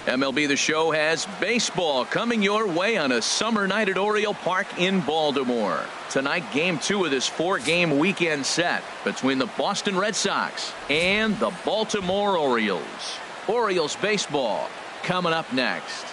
MLB The Show has baseball coming your way on a summer night at Oriole Park in Baltimore. Tonight, Game 2 of this 4-game weekend set between the Boston Red Sox and the Baltimore Orioles. Orioles baseball coming up next.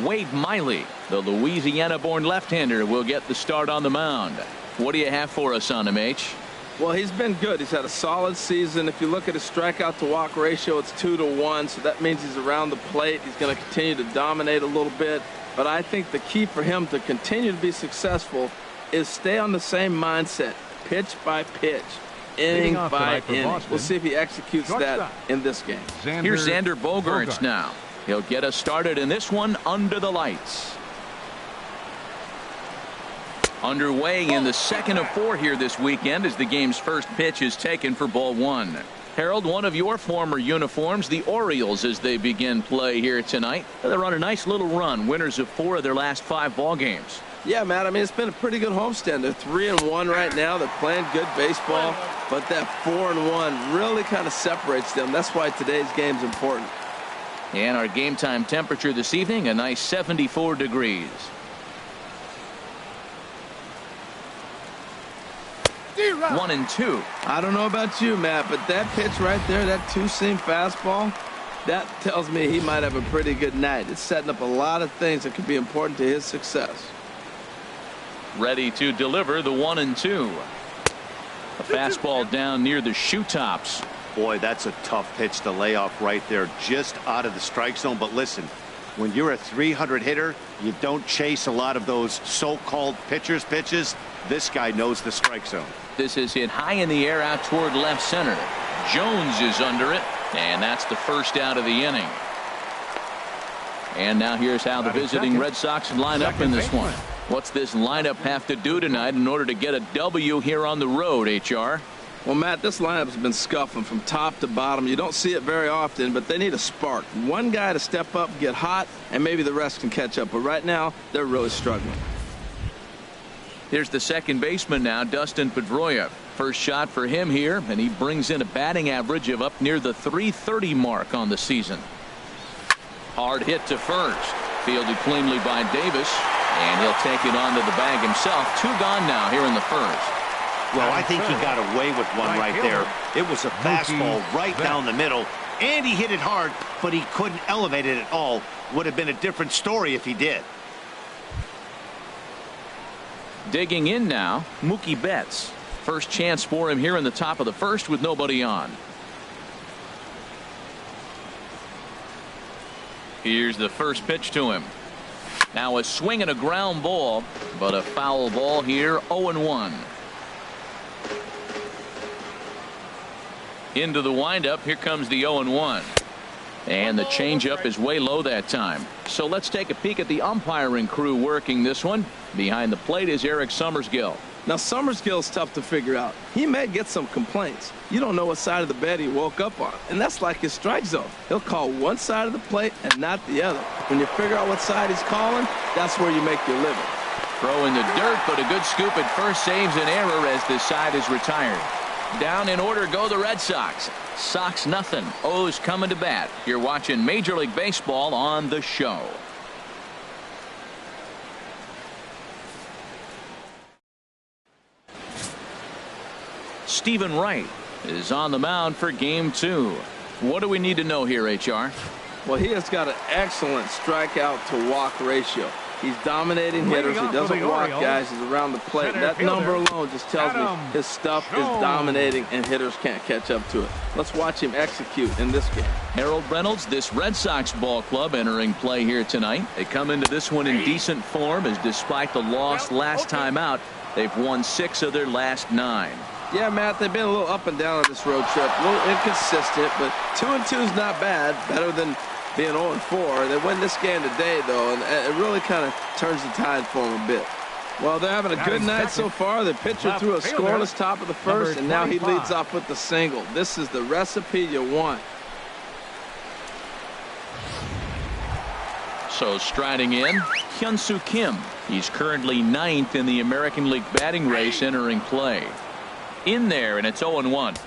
Wade Miley, the Louisiana-born left-hander, will get the start on the mound. What do you have for us on him, H? Well, he's been good. He's had a solid season. If you look at his strikeout to walk ratio, it's 2-to-1, so that means he's around the plate. He's going to continue to dominate a little bit. But I think the key for him to continue to be successful is stay on the same mindset, pitch by pitch, inning by inning. We'll see if he executes that in this game. Here's Xander Bogaerts now. He'll get us started in this one under the lights. Underway in the second of 4 here this weekend as the game's first pitch is taken for ball 1. Harold, one of your former uniforms, the Orioles, as they begin play here tonight. They're on a nice little run, winners of 4 of their last 5 ball games. Yeah, Matt, I mean, it's been a pretty good homestand. They're 3-1 right now. They're playing good baseball, but that 4-1 really kind of separates them. That's why today's game's important. And our game time temperature this evening, a nice 74 degrees. 1-2. I don't know about you, Matt, but that pitch right there, that two-seam fastball, that tells me he might have a pretty good night. It's setting up a lot of things that could be important to his success. Ready to deliver the 1-2. A fastball down near the shoe tops. Boy, that's a tough pitch to lay off right there, just out of the strike zone. But listen, when you're a 300 hitter, you don't chase a lot of those so-called pitchers' pitches. This guy knows the strike zone. This is hit high in the air out toward left center. Jones is under it, and that's the first out of the inning. And now here's how the visiting Red Sox line up in this one. What's this lineup have to do tonight in order to get a W here on the road, HR? Well, Matt, this lineup's been scuffling from top to bottom. You don't see it very often, but they need a spark. One guy to step up, get hot, and maybe the rest can catch up. But right now, they're really struggling. Here's the second baseman now, Dustin Pedroia. First shot for him here, and he brings in a batting average of up near the .330 mark on the season. Hard hit to first. Fielded cleanly by Davis, and he'll take it onto the bag himself. 2 gone now here in the first. Well, I think he got away with one right there. It was a fastball right down the middle, and he hit it hard, but he couldn't elevate it at all. Would have been a different story if he did. Digging in now, Mookie Betts. First chance for him here in the top of the first with nobody on. Here's the first pitch to him. Now a swing and a ground ball, but a foul ball here, 0-1. Into the windup, here comes the 0-1. And the changeup is way low that time. So let's take a peek at the umpiring crew working this one. Behind the plate is Eric Summersgill. Now, Summersgill's tough to figure out. He may get some complaints. You don't know what side of the bed he woke up on, and that's like his strike zone. He'll call one side of the plate and not the other. When you figure out what side he's calling, that's where you make your living. Throw in the dirt, but a good scoop at first saves an error as this side is retired. Down in order go the Red Sox. Sox nothing. O's coming to bat. You're watching Major League Baseball on the show. Stephen Wright is on the mound for game 2. What do we need to know here, HR? Well, he has got an excellent strikeout to walk ratio. He's dominating hitters. He doesn't walk guys. He's around the plate. That number alone just tells me his stuff is dominating and hitters can't catch up to it. Let's watch him execute in this game. Harold Reynolds, this Red Sox ball club entering play here tonight. They come into this one in decent form as despite the loss last time out, they've won 6 of their last 9. Yeah, Matt, they've been a little up and down on this road trip. A little inconsistent, but 2-2 is not bad. Better than being 0-4. They win this game today, though, and it really kind of turns the tide for them a bit. Well, they're having a good night so far. The pitcher threw a scoreless top of the first, and now he leads off with the single. This is the recipe you want. So striding in, Hyun-Soo Kim. He's currently 9th in the American League batting race entering play. In there, and it's 0-1.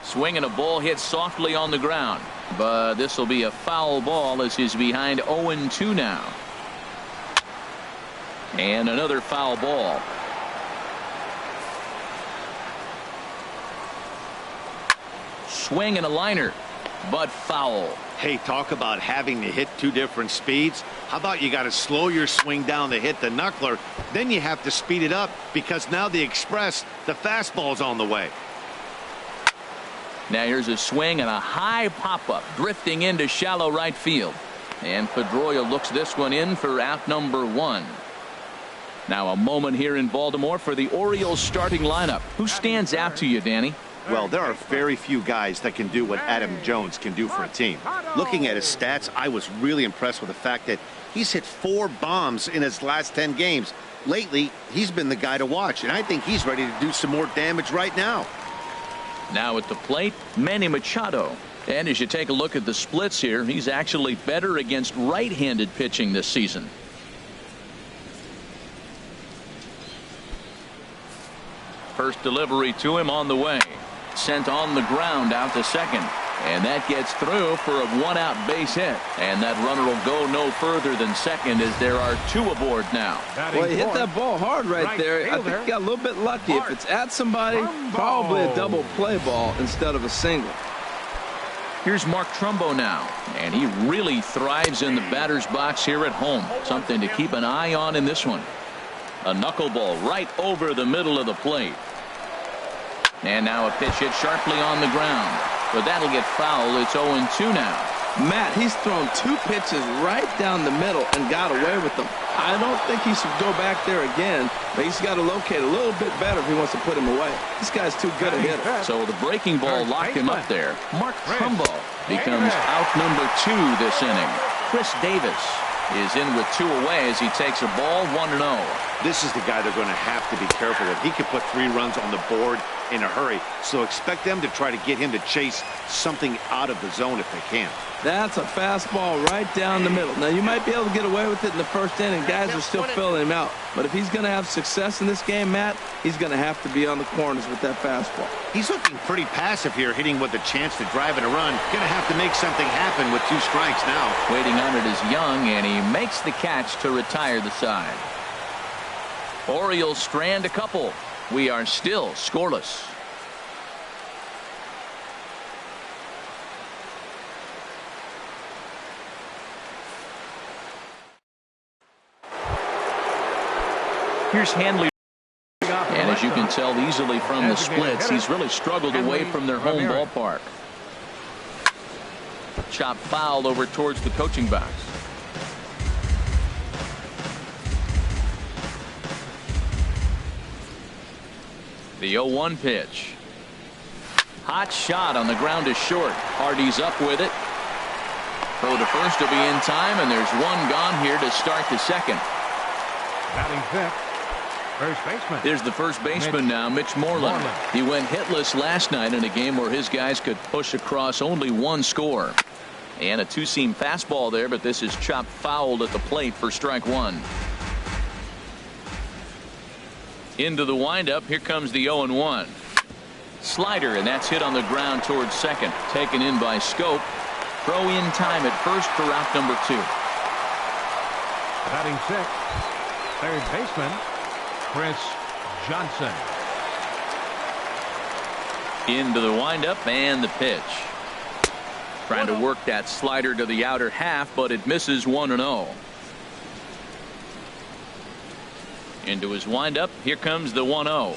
Swing and a ball hit softly on the ground, but this will be a foul ball as he's behind 0-2 now. And another foul ball. Swing and a liner, but foul. Hey, talk about having to hit two different speeds. How about you got to slow your swing down to hit the knuckler, then you have to speed it up because now the express, the fastball's on the way. Now here's a swing and a high pop-up drifting into shallow right field, and Pedroia looks this one in for out number 1. Now a moment here in Baltimore for the Orioles starting lineup. Who stands out to you, Danny? Well, there are very few guys that can do what Adam Jones can do for a team. Looking at his stats, I was really impressed with the fact that he's hit 4 bombs in his last 10 games. Lately, he's been the guy to watch, and I think he's ready to do some more damage right now. Now at the plate, Manny Machado. And as you take a look at the splits here, he's actually better against right-handed pitching this season. First delivery to him on the way. Sent on the ground out to second. And that gets through for a 1-out base hit. And that runner will go no further than second as there are 2 aboard now. Well, he hit that ball hard right there. I think he got a little bit lucky. If it's at somebody, probably a double play ball instead of a single. Here's Mark Trumbo now, and he really thrives in the batter's box here at home. Something to keep an eye on in this one. A knuckleball right over the middle of the plate. And now a pitch hit sharply on the ground. But that'll get foul. It's 0-2 now. Matt, he's thrown 2 pitches right down the middle and got away with them. I don't think he should go back there again, but he's got to locate a little bit better if he wants to put him away. This guy's too good a hitter. So the breaking ball locked him up there. Mark Trumbo becomes out number 2 this inning. Chris Davis is in with 2 away as he takes a ball 1-0. This is the guy they're going to have to be careful with. He could put 3 runs on the board in a hurry, so expect them to try to get him to chase something out of the zone if they can. That's a fastball right down the middle. Now, you might be able to get away with it in the first inning. Guys are still filling him out. But if he's going to have success in this game, Matt, he's going to have to be on the corners with that fastball. He's looking pretty passive here, hitting with a chance to drive in a run. Going to have to make something happen with 2 strikes now. Waiting on it is Young, and he makes the catch to retire the side. Orioles strand a couple. We are still scoreless. Here's Hanley. And as you can tell easily from the splits, he's really struggled away from their home ballpark. Chop foul over towards the coaching box. The 0-1 pitch. Hot shot on the ground is short. Hardy's up with it. Throw to first will be in time, and there's 1 gone here to start the second. Batting fifth, first baseman. There's the first baseman now, Mitch Moreland. He went hitless last night in a game where his guys could push across only 1 score. And a 2-seam fastball there, but this is chopped fouled at the plate for strike 1. Into the windup. Here comes the 0-1. Slider, and that's hit on the ground towards second. Taken in by Scope. Throw in time at first for out number 2. Batting sixth, third baseman, Chris Johnson. Into the windup and the pitch. Trying to work that slider to the outer half, but it misses 1-0. Into his windup. Here comes the 1-0.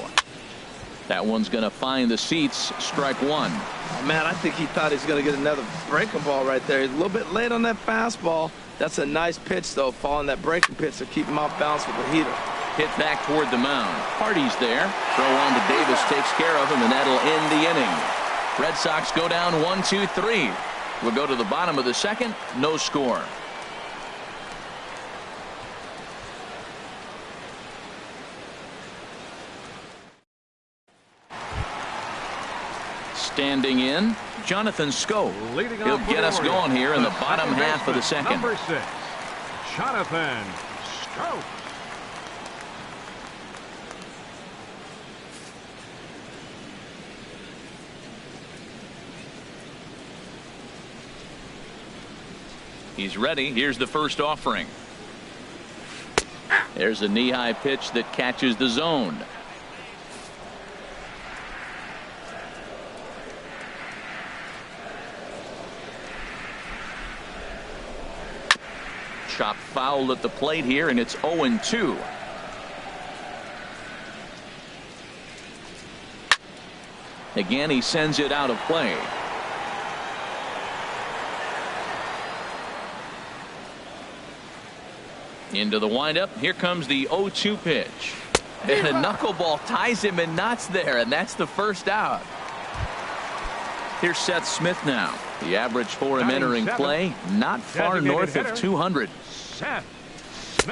That one's going to find the seats. Strike 1. Oh, man, I think he thought he was going to get another breaking ball right there. He's a little bit late on that fastball. That's a nice pitch, though, following that breaking pitch to keep him off balance with the heater. Hit back toward the mound. Hardy's there. Throw on to Davis takes care of him, and that'll end the inning. Red Sox go down 1-2-3. We'll go to the bottom of the second. No score. Standing in, Jonathan Scope. Leading He'll off get us going here in the bottom half of the second. Number 6, Jonathan Scope. He's ready. Here's the first offering. There's a knee-high pitch that catches the zone. Chop foul at the plate here, and it's 0-2. Again, he sends it out of play. Into the windup. Here comes the 0-2 pitch. And a knuckleball ties him in knots there, and that's the first out. Here's Seth Smith now. The average for him entering play, not far north of 200.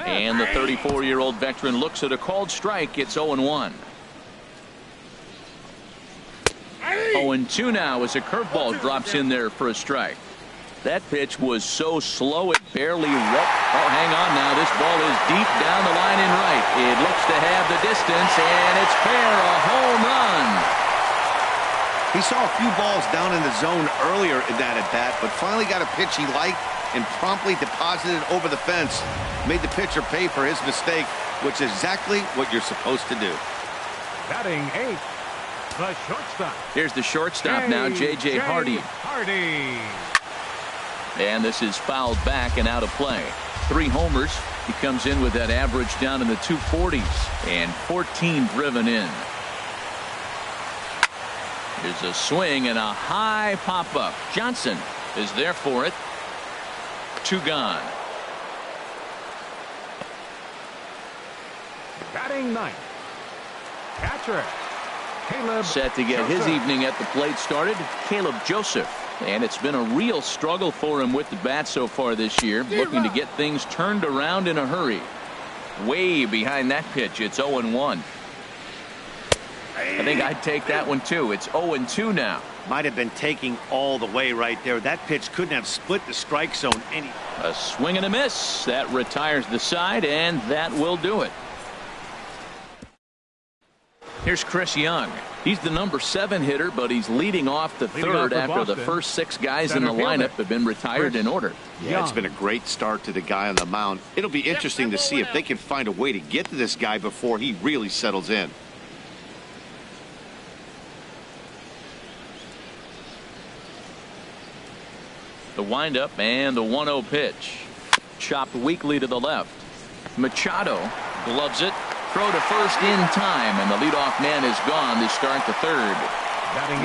And the 34-year-old veteran looks at a called strike. It's 0-1. 0-2 now as a curveball drops in there for a strike. That pitch was so slow it barely wrecked. Oh, hang on now. This ball is deep down the line and right. It looks to have the distance, and it's fair. A home run. He saw a few balls down in the zone earlier in that at-bat, but finally got a pitch he liked and promptly deposited over the fence. Made the pitcher pay for his mistake, which is exactly what you're supposed to do. Batting 8, the shortstop. Here's the shortstop now, J.J. Hardy. And this is fouled back and out of play. 3 homers. He comes in with that average down in the 240s and 14 driven in. Here's a swing and a high pop-up. Johnson is there for it. 2 gone. Batting 9th, catcher Caleb set to get Joseph. his evening at the plate started. Caleb Joseph. And it's been a real struggle for him with the bat so far this year. Looking to get things turned around in a hurry. Way behind that pitch. It's 0-1. I think I'd take that one too. It's 0-2 now. Might have been taking all the way right there. That pitch couldn't have split the strike zone any. A swing and a miss. That retires the side, and that will do it. Here's Chris Young. He's the number 7 hitter, but he's leading off the third after the first 6 guys in the lineup have been retired in order. Yeah, it's been a great start to the guy on the mound. It'll be interesting to see if they can find a way to get to this guy before he really settles in. The windup and the 1-0 pitch. Chopped weakly to the left. Machado gloves it. Throw to first in time, and the leadoff man is gone to start the third.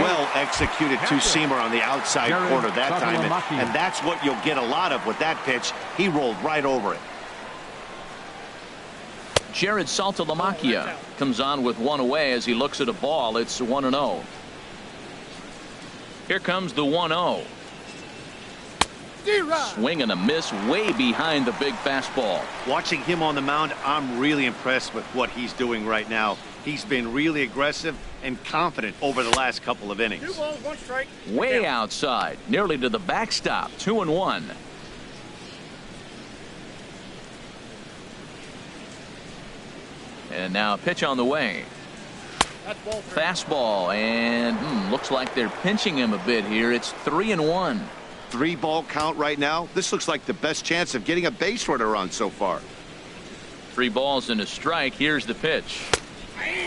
Well executed two-seamer on the outside corner that time, and that's what you'll get a lot of with that pitch. He rolled right over it. Jared Saltalamacchia comes on with 1 away as he looks at a ball. It's 1-0. Here comes the 1-0. Swing and a miss way behind the big fastball. Watching him on the mound, I'm really impressed with what he's doing right now. He's been really aggressive and confident over the last couple of innings. 2 balls, 1 strike. Way outside, nearly to the backstop. 2-1. And now a pitch on the way. That's ball 3. Fastball, and looks like they're pinching him a bit here. It's 3-1. 3-ball count right now. This looks like the best chance of getting a base runner on so far. 3 balls and a strike. Here's the pitch.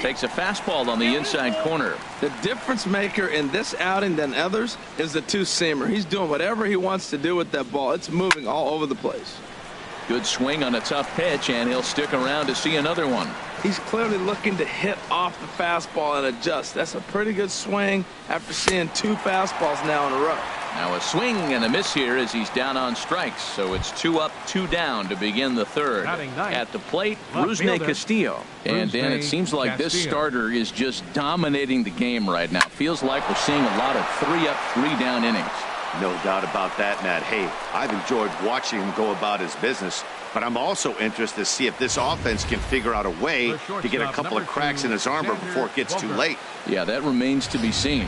Takes a fastball on the inside corner. The difference maker in this outing than others is the two-seamer. He's doing whatever he wants to do with that ball. It's moving all over the place. Good swing on a tough pitch, and he'll stick around to see another one. He's clearly looking to hit off the fastball and adjust. That's a pretty good swing after seeing 2 fastballs now in a row. Now a swing and a miss here as he's down on strikes. So it's 2 up, 2 down to begin the third. At the plate, Rusney Castillo. And Dan, it seems like this starter is just dominating the game right now. Feels like we're seeing a lot of 3 up, 3 down innings. No doubt about that, Matt. Hey, I've enjoyed watching him go about his business, but I'm also interested to see if this offense can figure out a way to get a couple of cracks in his armor before it gets too late. Yeah, that remains to be seen.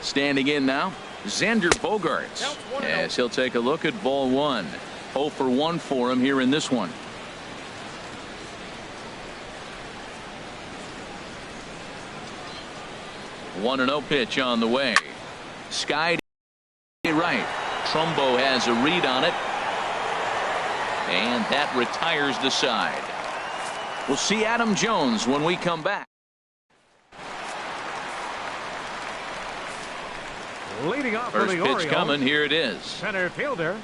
Standing in now, Xander Bogaerts, as he'll take a look at ball one. 0 for 1 for him here in this one. One and 0 pitch on the way. Sky right. Trumbo has a read on it. And that retires the side. We'll see Adam Jones when we come back. Leading off First for the pitch Orioles, coming. Here it is. center fielder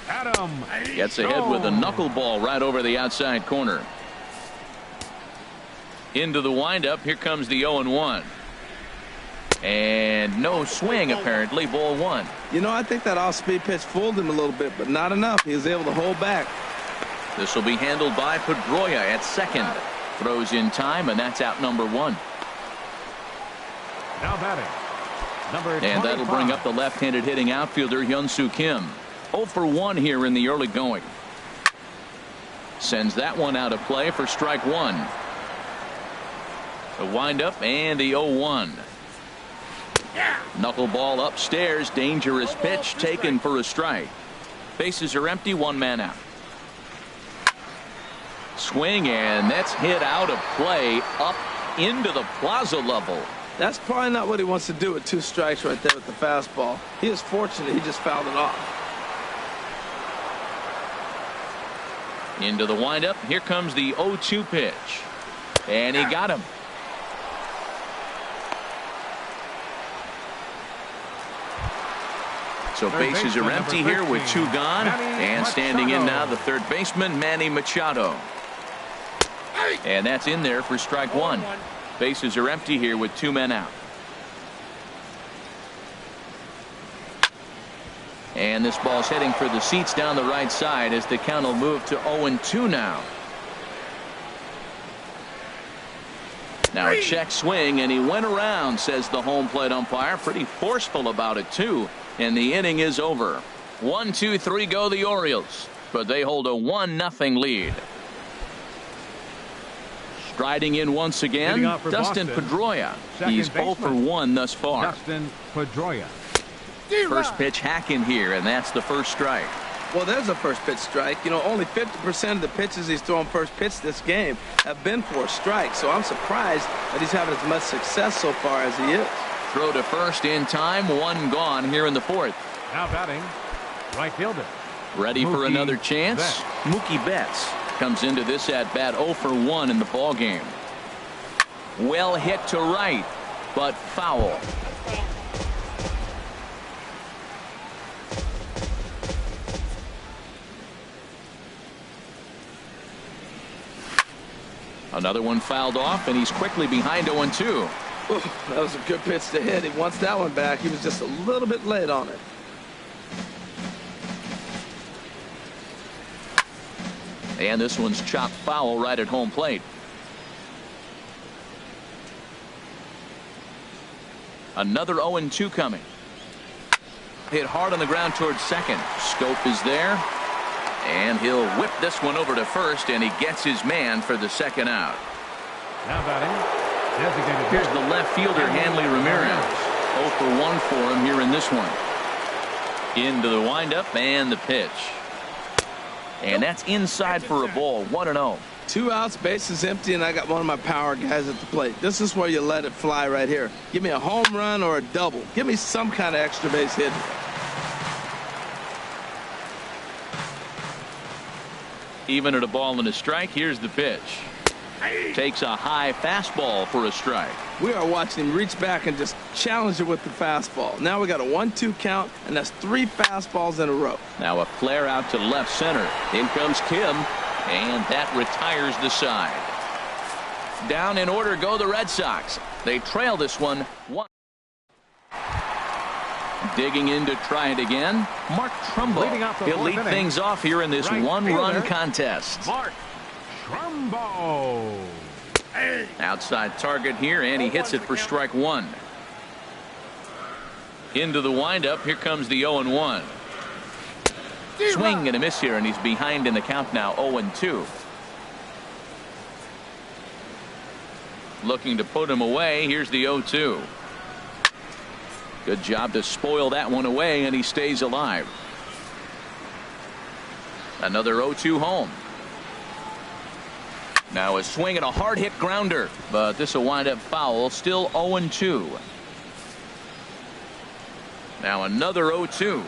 Adam Gets ahead with a knuckleball right over the outside corner. Into the windup. Here comes the 0-1. And no swing, apparently. Ball one. You know, I think that off-speed pitch fooled him a little bit, but not enough. He was able to hold back. This will be handled by Pedroia at second. Throws in time, and that's out number one. Now batting, number 25. And that'll bring up the left-handed hitting outfielder Hyun-Soo Kim. 0 for 1 here in the early going. Sends that one out of play for strike one. The windup and the 0-1. Knuckleball upstairs. Dangerous pitch taken for a strike. Bases are empty. One man out. Swing, and that's hit out of play up into the plaza level. That's probably not what he wants to do with 2 strikes right there with the fastball. He is fortunate he just fouled it off. Into the windup. Here comes the 0-2 pitch. And he got him. So bases are empty here with 2 gone. And standing in now, the third baseman, Manny Machado. And that's in there for strike one. Bases are empty here with 2 men out. And this ball's heading for the seats down the right side as the count will move to 0-2 now. Now a check swing, and he went around, says the home plate umpire. Pretty forceful about it, too. And the inning is over. 1, 2, 3 go the Orioles. But they hold a 1-0 lead. Striding in once again, Dustin Pedroia. He's 0 for 1 thus far. Dustin Pedroia. First pitch hack in here, and that's the first strike. Well, there's a first pitch strike. You know, only 50% of the pitches he's thrown first pitch this game have been for a strike. So I'm surprised that he's having as much success so far as he is. Throw to first in time. 1 gone here in the fourth. Now batting, right fielder. Ready for another chance. Mookie Betts comes into this at bat 0 for 1 in the ball game. Well hit to right, but foul. Another one fouled off, and he's quickly behind 0-2. That was a good pitch to hit. He wants that one back. He was just a little bit late on it. And this one's chopped foul right at home plate. Another 0-2 coming. Hit hard on the ground towards second. Scope is there. And he'll whip this one over to first, and he gets his man for the second out. Now batting, designated Here's the left fielder, Hanley Ramirez. 0 for 1 for him here in this one. Into the windup and the pitch. And that's inside for a ball. 1-0. 2 outs, bases empty, and I got one of my power guys at the plate. This is where you let it fly right here. Give me a home run or a double. Give me some kind of extra base hit. Even at a ball and a strike, here's the pitch. Takes a high fastball for a strike. We are watching him reach back and just challenge it with the fastball. Now we got a 1-2 count, and that's 3 fastballs in a row. Now a flare out to left center. In comes Kim, and that retires the side. Down in order go the Red Sox. They trail this one 1. Digging in to try it again, Mark Trumbo. He'll lead things off here in this one-run contest. Mark Trumbo. Outside target here, and he hits it for strike 1. Into the windup. Here comes the 0-1. Swing and a miss here, and he's behind in the count now. 0-2. Looking to put him away. Here's the 0-2. Good job to spoil that one away, and he stays alive. Another 0-2 home. Now a swing and a hard hit grounder, but this will wind up foul. Still 0-2. Now another 0-2.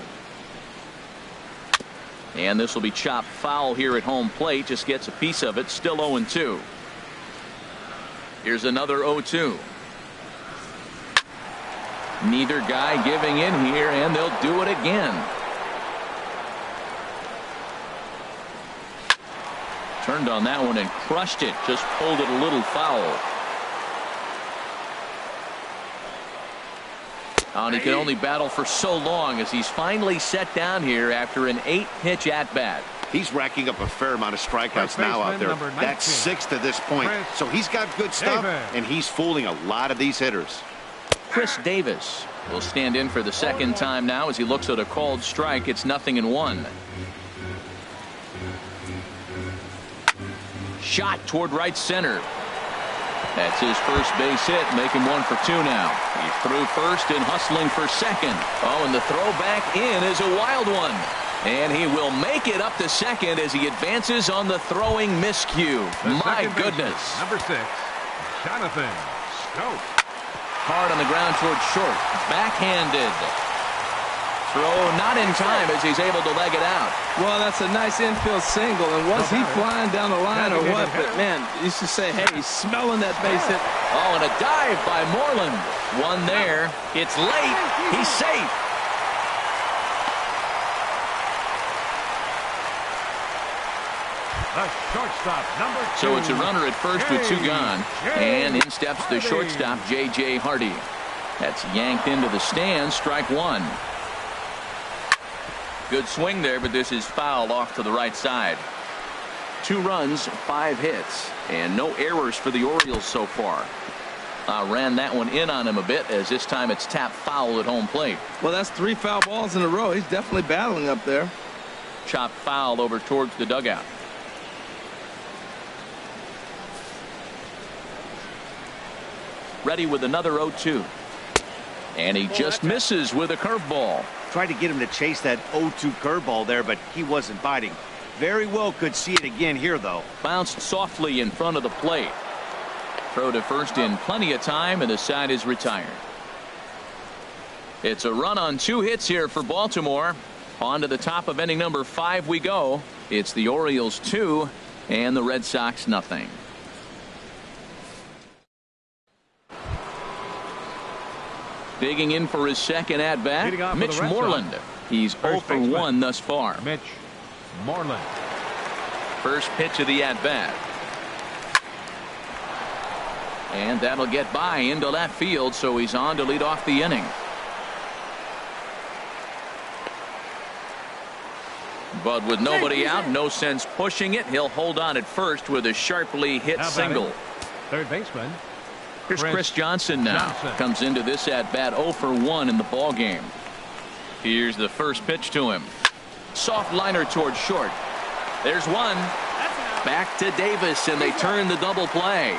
And this will be chopped foul here at home plate. Just gets a piece of it. Still 0-2. Here's another 0-2. Neither guy giving in here, and they'll do it again. Turned on that one and crushed it. Just pulled it a little foul. And he can only battle for so long as he's finally set down here after an 8-pitch at-bat. He's racking up a fair amount of strikeouts now out there. That's 6 to this point. So he's got good stuff, and he's fooling a lot of these hitters. Chris Davis will stand in for the second time now as he looks at a called strike. It's 0-1. Shot toward right center. That's his first base hit, making 1 for 2 now. He threw first and hustling for second. Oh, and the throw back in is a wild one. And he will make it up to second as he advances on the throwing miscue. My goodness. Number 6, Jonathan Scope. Hard on the ground toward short. Backhanded. Throw not in time as he's able to leg it out. Well, that's a nice infield single. And was he flying down the line or what? But, man, you should say, hey, he's smelling that base hit. Oh, and a dive by Moreland. One there. It's late. He's safe. The shortstop, number 2. So it's a runner at first with 2 gone. And in steps the shortstop, J.J. Hardy. That's yanked into the stands. Strike 1. Good swing there, but this is foul off to the right side. 2 runs, 5 hits, and no errors for the Orioles so far. Ran that one in on him a bit, as this time it's tapped foul at home plate. Well, that's 3 foul balls in a row. He's definitely battling up there. Chopped foul over towards the dugout. Ready with another 0-2. And he just misses with a curveball. Tried to get him to chase that 0-2 curveball there, but he wasn't biting. Very well could see it again here, though. Bounced softly in front of the plate. Throw to first in plenty of time, and the side is retired. It's a run on 2 hits here for Baltimore. On to the top of inning number 5 we go. It's the Orioles 2 and the Red Sox nothing. Digging in for his second at-bat, Mitch Moreland. He's 0 for 1 thus far. Mitch Moreland. First pitch of the at-bat. And that'll get by into left field, so he's on to lead off the inning. But with nobody out, no sense pushing it. He'll hold on at first with a sharply hit single. Third baseman. Here's Chris Johnson now. Comes into this at bat 0 for 1 in the ball game. Here's the first pitch to him. Soft liner toward short. There's one. Back to Davis, and they turn the double play.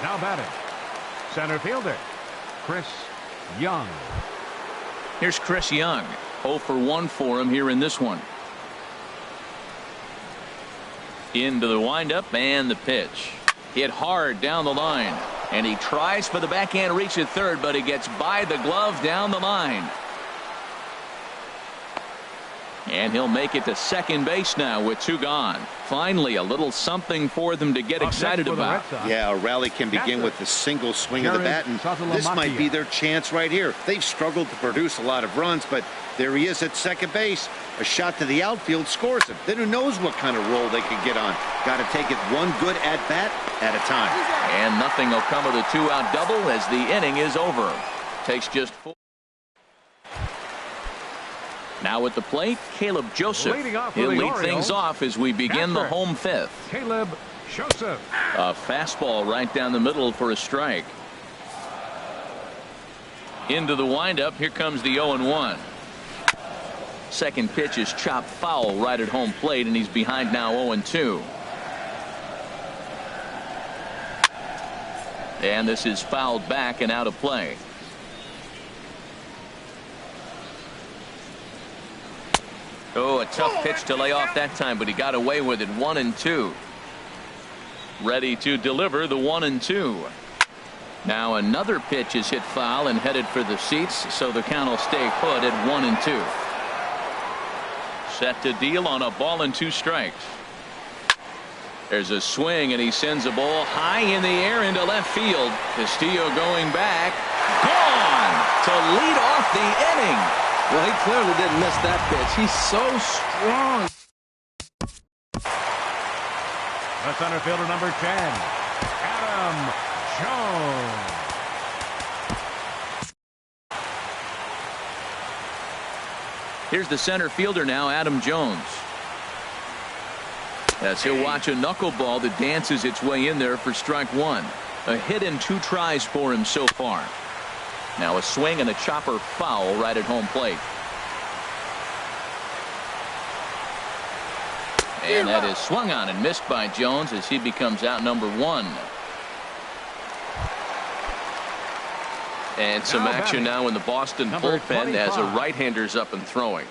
Now batting, center fielder Chris Young. Here's Chris Young. 0 for 1 for him here in this one. Into the windup and the pitch. Hit hard down the line, and he tries for the backhand reach at third, but he gets by the glove down the line. And he'll make it to second base now with 2 gone. Finally, a little something for them to get excited about. Yeah, a rally can begin with a single swing of the bat, and this might be their chance right here. They've struggled to produce a lot of runs, but there he is at second base. A shot to the outfield scores him. Then who knows what kind of roll they can get on. Got to take it one good at-bat at a time. And nothing will come of the 2-out double as the inning is over. Takes just 4. Now at the plate, Caleb Joseph. He'll lead things off as we begin the home 5th. Caleb Joseph. A fastball right down the middle for a strike. Into the windup. Here comes the 0-1. Second pitch is chopped foul right at home plate, and he's behind now 0-2. And this is fouled back and out of play. tough pitch to lay off that time, but he got away with it. 1-2. Ready to deliver the 1-2. Now another pitch is hit foul and headed for the seats, so the count will stay put at 1-2. Set to deal on a ball and 2 strikes. There's a swing, and he sends a ball high in the air into left field. Castillo going back. Gone to lead off the inning. Well, he clearly didn't miss that pitch. He's so strong. The center fielder, number 10, Adam Jones. Here's the center fielder now, Adam Jones. As he'll watch a knuckleball that dances its way in there for strike 1. A hit and 2 tries for him so far. Now a swing and a chopper foul right at home plate. And that is swung on and missed by Jones as he becomes out number 1. And some action now in the Boston bullpen as a right-hander's up and throwing.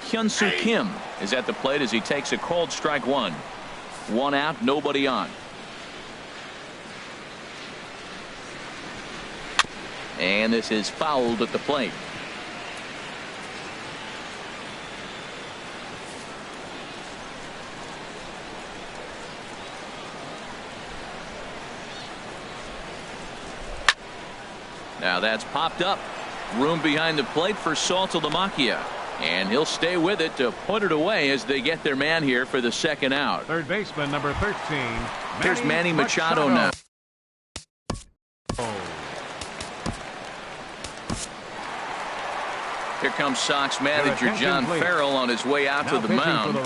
Hyun-Soo Kim is at the plate as he takes a called strike 1. 1 out, nobody on. And this is fouled at the plate. Now that's popped up. Room behind the plate for Saltalamacchia. And he'll stay with it to put it away as they get their man here for the second out. Third baseman, number 13. Here's Manny Machado now. Here comes Sox manager John Farrell on his way out to the mound.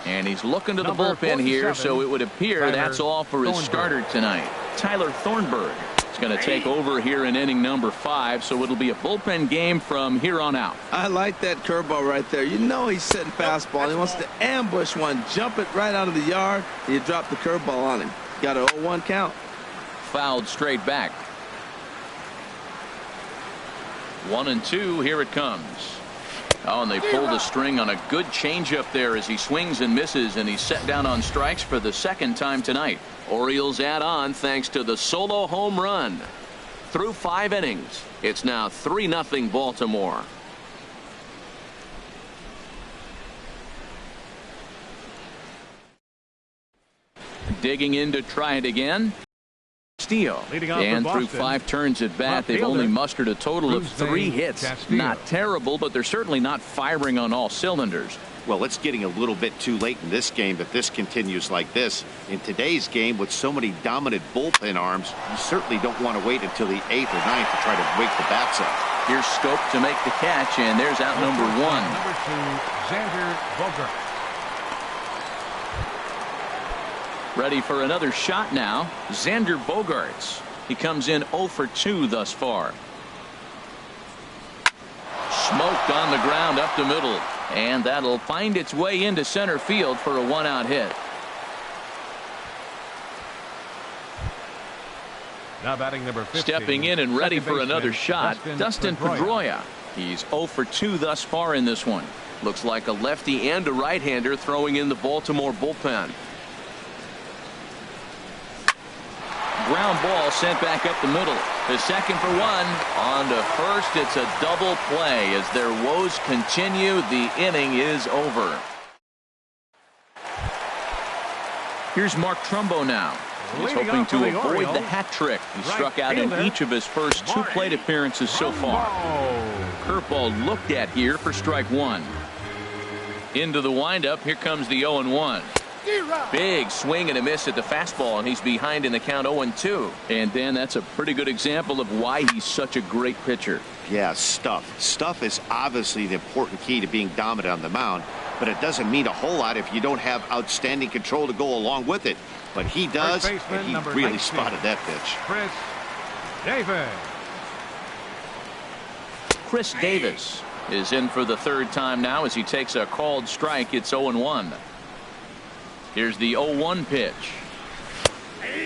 And he's looking to the bullpen here, so it would appear that's all for his starter tonight. Tyler Thornburg is going to take over here in inning number 5, so it'll be a bullpen game from here on out. I like that curveball right there. You know he's setting fastball. He wants to ambush one, jump it right out of the yard, and you drop the curveball on him. Got an 0-1 count. Fouled straight back. 1-2. Here it comes. Oh, and they pulled a string on a good changeup there as he swings and misses, and he's set down on strikes for the second time tonight. Orioles add on thanks to the solo home run. Through 5 innings, it's now 3-0 Baltimore. Digging in to try it again. Steele. And through 5 turns at bat, they've only mustered a total of 3 hits. Not terrible, but they're certainly not firing on all cylinders. Well, it's getting a little bit too late in this game if this continues like this. In today's game, with so many dominant bullpen arms, you certainly don't want to wait until the 8th or 9th to try to wake the bats up. Here's Stoke to make the catch, and there's out number 1. Number 2, Xander Bogaerts. Ready for another shot now. Xander Bogaerts. He comes in 0 for 2 thus far. Smoked on the ground up the middle. And that'll find its way into center field for a 1-out hit. Now batting number 15. Stepping in and ready for another shot, Dustin Pedroia. He's 0 for 2 thus far in this one. Looks like a lefty and a right-hander throwing in the Baltimore bullpen. Ground ball sent back up the middle. The second for 1. On to first. It's a double play. As their woes continue, the inning is over. Here's Mark Trumbo now. He's hoping to avoid the hat trick. He struck out in each of his first 2 plate appearances so far. Curveball looked at here for strike 1. Into the windup. Here comes the 0-1. Big swing and a miss at the fastball, and he's behind in the count 0-2. And Dan, that's a pretty good example of why he's such a great pitcher. Yeah, stuff. Stuff is obviously the important key to being dominant on the mound, but it doesn't mean a whole lot if you don't have outstanding control to go along with it. But he does, and he really 19. spotted that pitch. Chris Davis is in for the 3rd time now as he takes a called strike. It's 0-1. Here's the 0-1 pitch.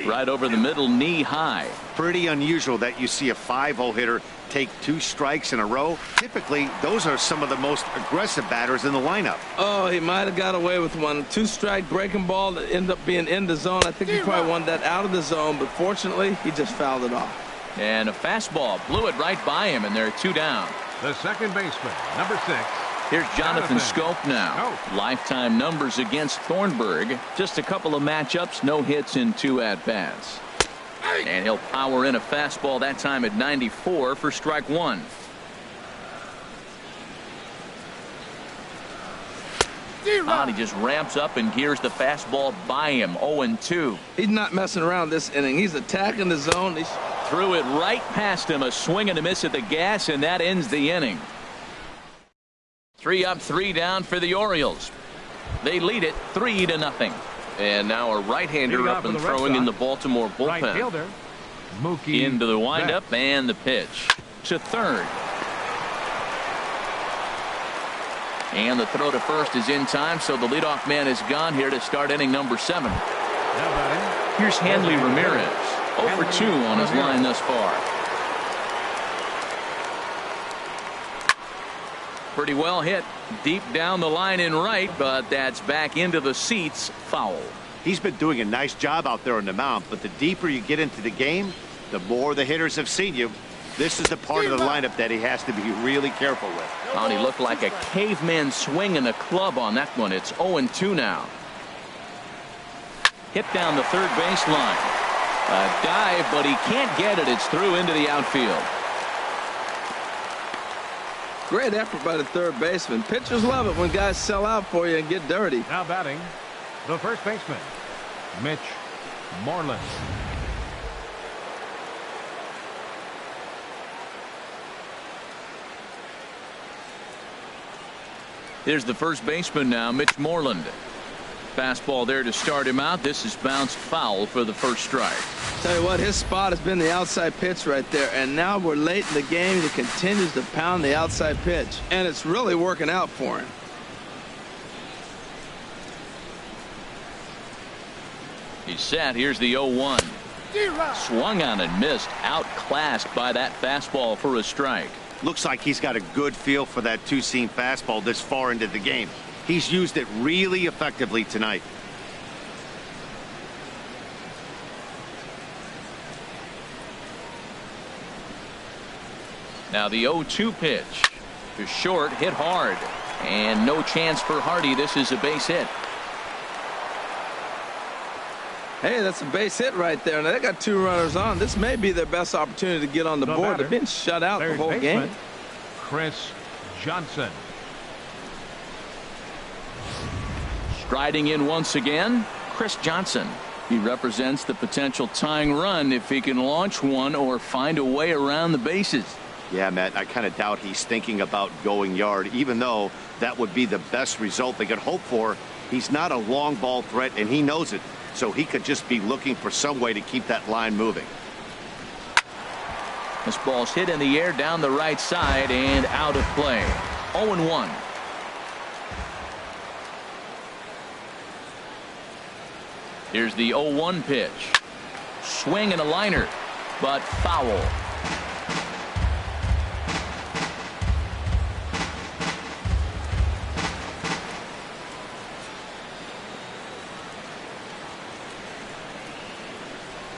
Right over the middle, knee high. pretty unusual that you see a 5-0 hitter take 2 strikes in a row. Typically, those are some of the most aggressive batters in the lineup. Oh, he might have got away with one. 2-strike breaking ball that ended up being in the zone. I think he probably wanted that out of the zone, but fortunately, he just fouled it off. And a fastball blew it right by him, and they're 2 down. The second baseman, number 6. Here's Jonathan Schoop now. Lifetime numbers against Thornburg. Just a couple of matchups, no hits in 2 at-bats. And he'll power in a fastball that time at 94 for strike 1. He just ramps up and gears the fastball by him. 0-2. He's not messing around this inning. He's attacking the zone. He's threw it right past him. A swing and a miss at the gas, and that ends the inning. 3 up, 3 down for the Orioles. They lead it 3-0. And now a right-hander up and throwing in the Baltimore bullpen. Right fielder, Mookie into the windup Betts. and the pitch to third. And the throw to first is in time, so the leadoff man is gone here to start inning number 7. Now batting, Here's Hanley Ramirez. 0 for 2 on his line thus far. Pretty well hit deep down the line in right, but that's back into the seats. Foul. He's been doing a nice job out there on the mound, but the deeper you get into the game, the more the hitters have seen you. This is the part of the lineup that he has to be really careful with. Oh, he looked like a caveman swinging a club on that one. It's 0-2 now. Hit down the third baseline. A dive, but he can't get it. It's through into the outfield. great effort by the third baseman. Pitchers love it when guys sell out for you and get dirty. Now batting, the first baseman, Mitch Moreland. Here's the first baseman now, Mitch Moreland. Fastball there to start him out. This is bounced foul for the first strike. Tell you what, his spot has been the outside pitch right there, and now we're late in the game. He continues to pound the outside pitch, and it's really working out for him. He's set. Here's the 0-1. Swung on and missed. Outclassed by that fastball for a strike. Looks like he's got a good feel for that two-seam fastball this far into the game. He's used it really effectively tonight. Now the 0-2 pitch to short, hit hard, and no chance for Hardy. This is a base hit. Hey, that's a base hit right there. Now they got two runners on. This may be their best opportunity to get on the board. They've been shut out the whole game. Chris Johnson. Striding in once again, Chris Johnson. He represents the potential tying run if he can launch one or find a way around the bases. Yeah, Matt, I kind of doubt he's thinking about going yard, even though that would be the best result they could hope for. He's not a long ball threat, and he knows it, so he could just be looking for some way to keep that line moving. This ball's hit in the air down the right side and out of play. 0-1. Here's the 0-1 pitch. Swing and a liner, but foul.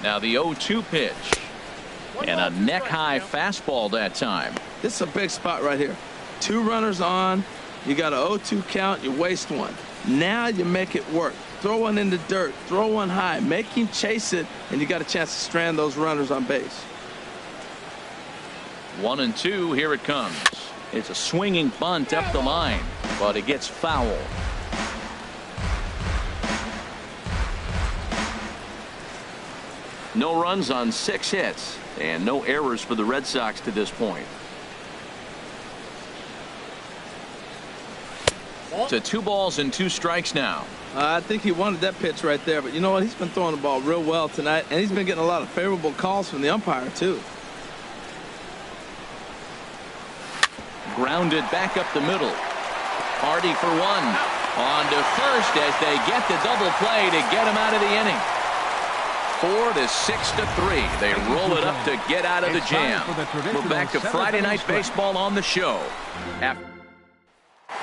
Now the 0-2 pitch. And a neck-high fastball that time. This is a big spot right here. Two runners on. You got an 0-2 count. You waste one. Now you make it work. Throw one in the dirt. Throw one high. Make him chase it, and you got a chance to strand those runners on base. 1-2. Here it comes. It's a swinging bunt up the line, but it gets foul. No runs on 6 hits and no errors for the Red Sox to this point. To 2 balls and 2 strikes now. I think he wanted that pitch right there, but you know what? He's been throwing the ball real well tonight, and he's been getting a lot of favorable calls from the umpire, too. Grounded back up the middle. Hardy for one. On to first as they get the double play to get him out of the inning. 4 to 6 to 3. They roll it up to get out of the jam. We're back to Friday Night Baseball on the show.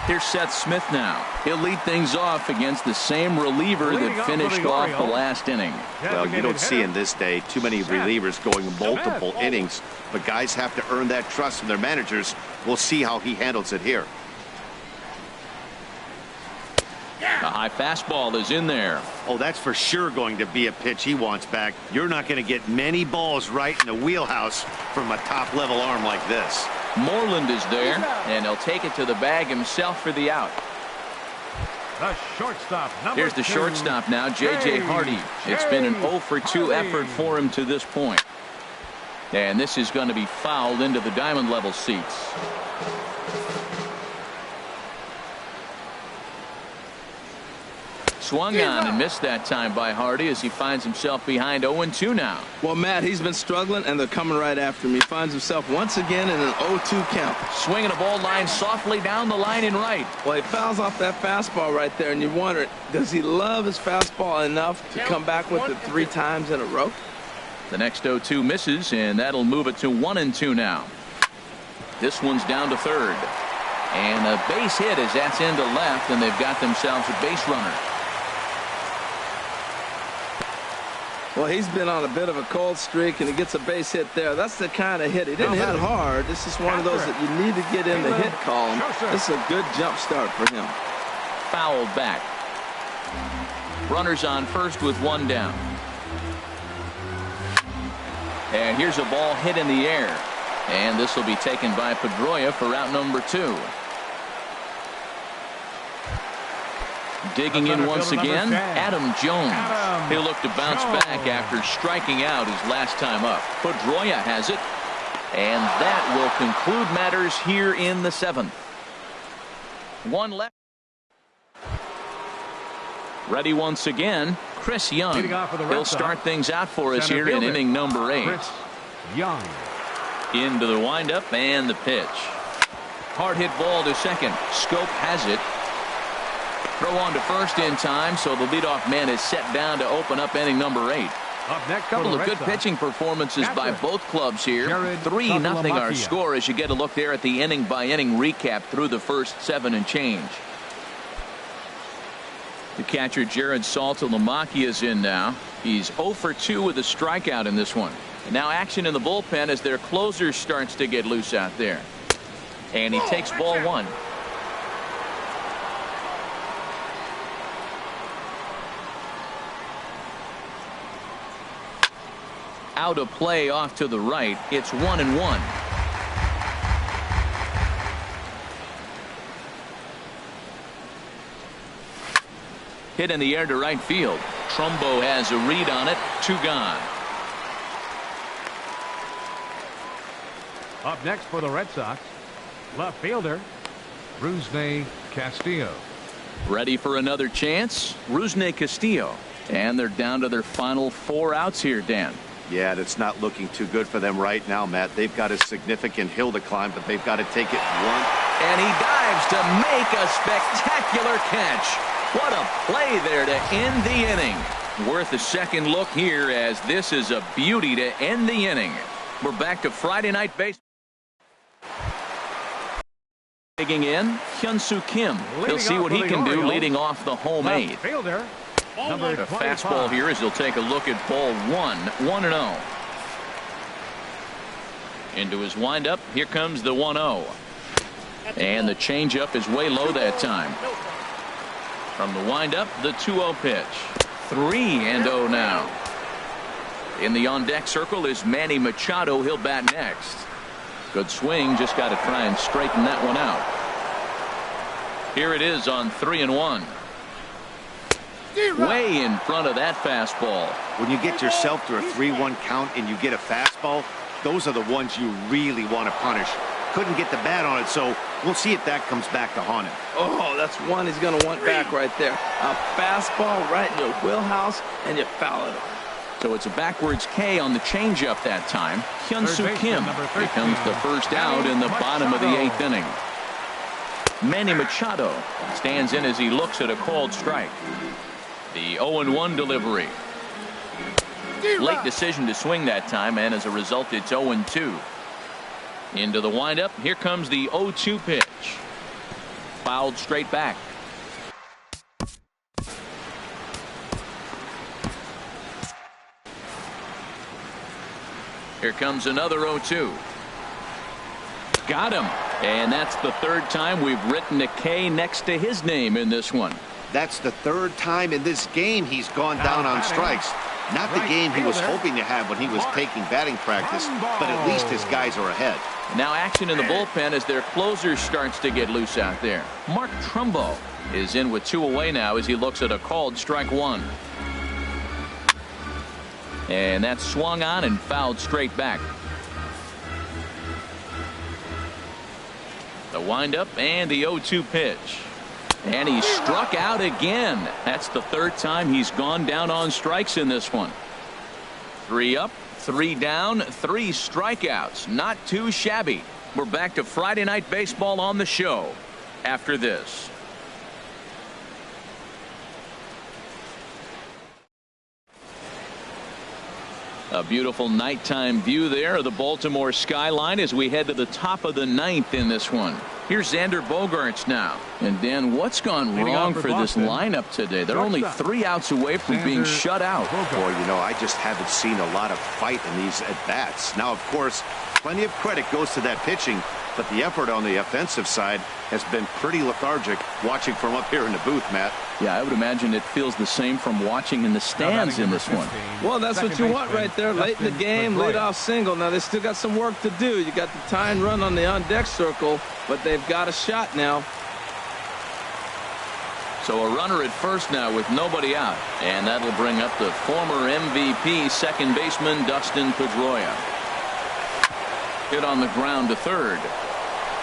Here's Seth Smith now. He'll lead things off against the same reliever that finished off the last inning. Well, you don't see in this day too many relievers going multiple innings, but guys have to earn that trust from their managers. We'll see how he handles it here. The high fastball is in there. Oh, that's for sure going to be a pitch he wants back. You're not going to get many balls right in the wheelhouse from a top-level arm like this. Moreland is there, and he'll take it to the bag himself for the out. The shortstop, Here's the shortstop now, J.J. Hardy. It's been an 0 for 2 effort for him to this point. And this is going to be fouled into the diamond level seats. Swung on and missed that time by Hardy as he finds himself behind 0-2 now. Well, Matt, he's been struggling, and they're coming right after him. He finds himself once again in an 0-2 count. Swinging a ball line softly down the line and right. Well, he fouls off that fastball right there, and you wonder, does he love his fastball enough to come back with it 3 times in a row? The next 0-2 misses, and that'll move it to 1-2 now. This one's down to third. And a base hit as that's into left, and they've got themselves a base runner. Well, he's been on a bit of a cold streak, and he gets a base hit there. That's the kind of hit. He didn't hit it hard. This is one of those that you need to get in the hit column. This is a good jump start for him. Fouled back. Runners on first with 1 down. And here's a ball hit in the air. And this will be taken by Pedroia for out number 2. Digging in once again, Adam Jones. He'll look to bounce back after striking out his last time up. Pedroia has it. And that will conclude matters here in the 7th. 1 left. Ready once again, Chris Young. He'll start things out for us here in inning number 8. Chris Young. Into the windup and the pitch. Hard hit ball to second. Scope has it. Throw on to first in time, so the leadoff man is set down to open up inning number 8. Up next, Couple of good pitching performances by both clubs here. 3-0 our score as you get a look there at the inning by inning recap through the first 7 and change. The catcher Jared Saltalamacchia is in now. He's 0 for 2 with a strikeout in this one. And now action in the bullpen as their closer starts to get loose out there. And he takes ball 1. Out of play off to the right. It's 1-1. Hit in the air to right field. Trumbo has a read on it. 2 gone. Up next for the Red Sox, left fielder Rusney Castillo. Ready for another chance? Rusney Castillo. And they're down to their final 4 outs here, Dan. Yeah, that's not looking too good for them right now, Matt. They've got a significant hill to climb, but they've got to take it one. And he dives to make a spectacular catch. What a play there to end the inning. Worth a second look here as this is a beauty to end the inning. We're back to Friday Night Baseball. Digging in, Hyun-Soo Kim. He'll see what he can do leading off the home 8th. Fielder, A fastball here as he'll take a look at ball 1, 1-0. Into his windup. Here comes the 1-0. And the changeup is way low that time. From the windup, the 2-0 pitch. 3-0 now. In the on-deck circle is Manny Machado. He'll bat next. Good swing. Just got to try and straighten that one out. Here it is on 3-1. Way in front of that fastball. When you get yourself to a 3-1 count and you get a fastball, those are the ones you really want to punish. Couldn't get the bat on it, so we'll see if that comes back to haunt him. Oh, that's one he's going to want back right there. A fastball right in your wheelhouse, and you foul it on. So it's a backwards K on the changeup that time. Hyun-Soo Kim becomes the first out in the bottom of the 8th inning. Manny Machado stands in as he looks at a called strike. The 0-1 delivery. Late decision to swing that time, and as a result, it's 0-2. Into the windup. Here comes the 0-2 pitch. Fouled straight back. Here comes another 0-2. Got him. And that's the third time we've written a K next to his name in this one. That's the third time in this game he's gone down on strikes. Not the game he was hoping to have when he was taking batting practice, but at least his guys are ahead. Now action in the bullpen as their closer starts to get loose out there. Mark Trumbo is in with 2 away now as he looks at a called strike 1. And that's swung on and fouled straight back. The windup and the 0-2 pitch. And he struck out again. That's the third time he's gone down on strikes in this one. 3 up, 3 down, 3 strikeouts. Not too shabby. We're back to Friday Night Baseball on the show after this. A beautiful nighttime view there of the Baltimore skyline as we head to the top of the 9th in this one. Here's Xander Bogaerts now. And Dan, what's gone wrong for this lineup today? They're only 3 outs away from being shut out. Boy, you know, I just haven't seen a lot of fight in these at-bats. Now, of course, plenty of credit goes to that pitching, but the effort on the offensive side has been pretty lethargic watching from up here in the booth, Matt. Yeah, I would imagine it feels the same from watching in the stands in this one. Well, that's what you want right there. Late in the game, leadoff single. Now, they still got some work to do. You got the tying run on the on-deck circle, but they've got a shot now. So a runner at first now with nobody out. And that'll bring up the former MVP second baseman Dustin Pedroia. Hit on the ground to third.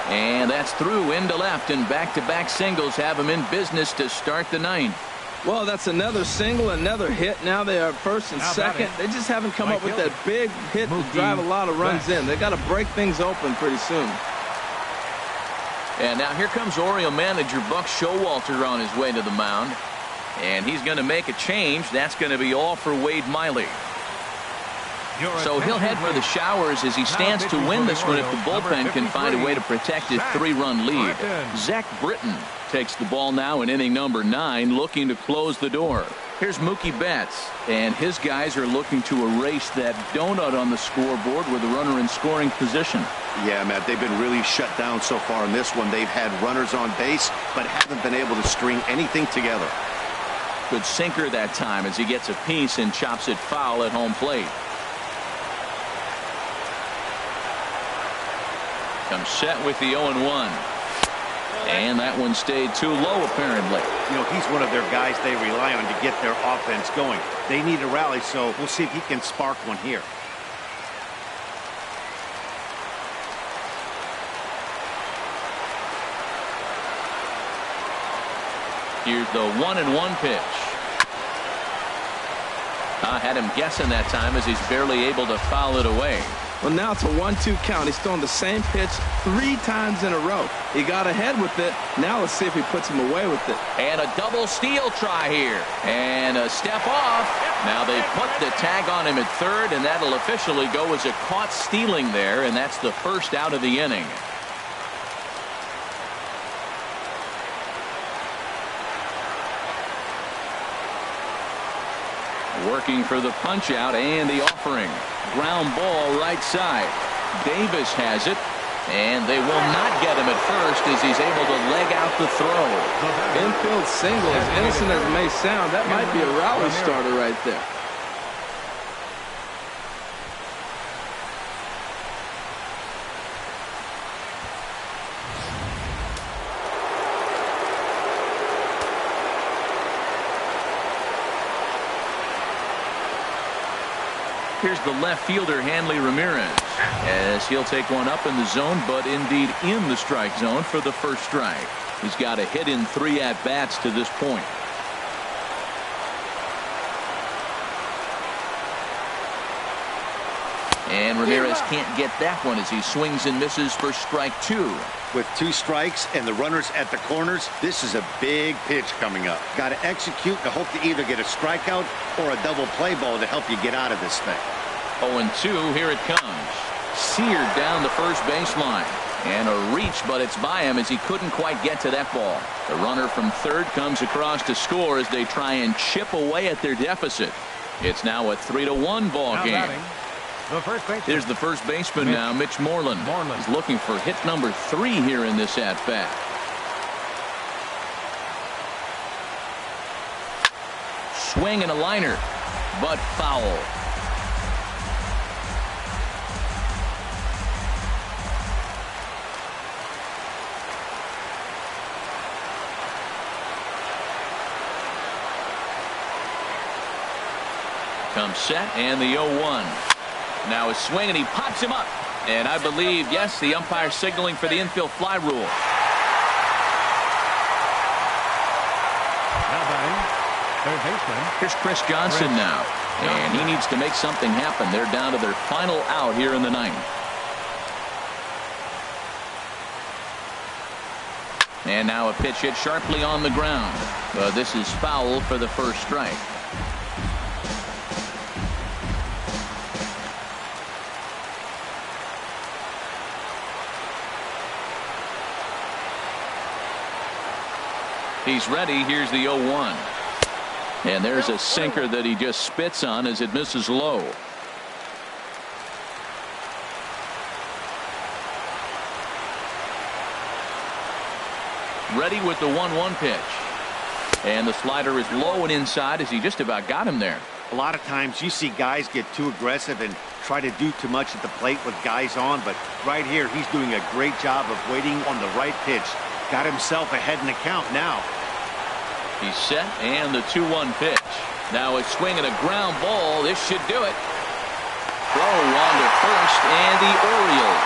And that's through into left, and back-to-back singles have him in business to start the 9th. Well, that's another single, another hit. Now they are first and second. They just haven't come up with that big hit to drive a lot of runs in. They got to break things open pretty soon. And now here comes Oriole manager Buck Showalter on his way to the mound. And he's going to make a change. That's going to be all for Wade Miley. So he'll head for the showers as he stands to win this one if the bullpen can find a way to protect his 3-run lead. Zach Britton takes the ball now in inning number 9, looking to close the door. Here's Mookie Betts, and his guys are looking to erase that donut on the scoreboard with a runner in scoring position. Yeah, Matt, they've been really shut down so far in this one. They've had runners on base, but haven't been able to string anything together. Good sinker that time as he gets a piece and chops it foul at home plate. Comes set with the 0-1. And that one stayed too low, apparently. You know, he's one of their guys they rely on to get their offense going. They need a rally, so we'll see if he can spark one here. Here's the 1-1 pitch. Had him guessing that time as he's barely able to foul it away. Well, now it's a 1-2 count. He's throwing the same pitch 3 times in a row. He got ahead with it. Now let's see if he puts him away with it. And a double steal try here. And a step off. Now they put the tag on him at third, and that'll officially go as a caught stealing there, and that's the first out of the inning. Working for the punch out and the offering. Ground ball right side. Davis has it, and they will not get him at first as he's able to leg out the throw. Infield single, as innocent as it may sound, that might be a rally starter right there. Here's the left fielder, Hanley Ramirez, as he'll take one up in the zone, but indeed in the strike zone for the first strike. He's got a hit in 3 at-bats to this point. And Ramirez can't get that one as he swings and misses for strike 2. With 2 strikes and the runners at the corners, this is a big pitch coming up. Got to execute to hope to either get a strikeout or a double play ball to help you get out of this thing. 0-2, here it comes. Seared down the first baseline. And a reach, but it's by him as he couldn't quite get to that ball. The runner from third comes across to score as they try and chip away at their deficit. It's now a 3-1 ball game. Batting, the first baseman. Here's the first baseman now, Mitch Moreland. He's looking for hit number 3 here in this at-bat. Swing and a liner, but foul. Comes set and the 0-1. Now a swing and he pops him up. And I believe, yes, the umpire signaling for the infield fly rule. Now batting, third baseman. Here's Chris Johnson now. And he needs to make something happen. They're down to their final out here in the 9th. And now a pitch hit sharply on the ground. This is foul for the first strike. He's ready. Here's the 0-1. And there's a sinker that he just spits on as it misses low. Ready with the 1-1 pitch. And the slider is low and inside as he just about got him there. A lot of times you see guys get too aggressive and try to do too much at the plate with guys on, but right here he's doing a great job of waiting on the right pitch. Got himself ahead in the count now. He's set and the 2-1 pitch. Now a swing and a ground ball. This should do it. Throw on to first, and the Orioles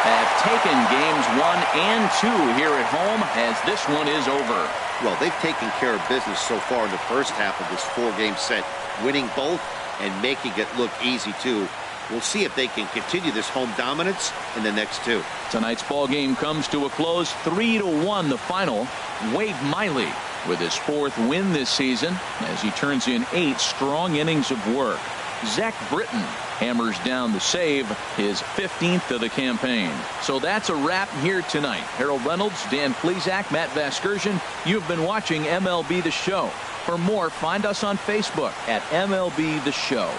have taken games 1 and 2 here at home as this one is over. Well, they've taken care of business so far in the first half of this 4-game set, winning both and making it look easy too. We'll see if they can continue this home dominance in the next 2. Tonight's ball game comes to a close, 3-1 the final. Wade Miley with his 4th win this season as he turns in 8 strong innings of work. Zach Britton hammers down the save, his 15th of the campaign. So that's a wrap here tonight. Harold Reynolds, Dan Plesac, Matt Vasgersian. You've been watching MLB The Show. For more, find us on Facebook at MLB The Show.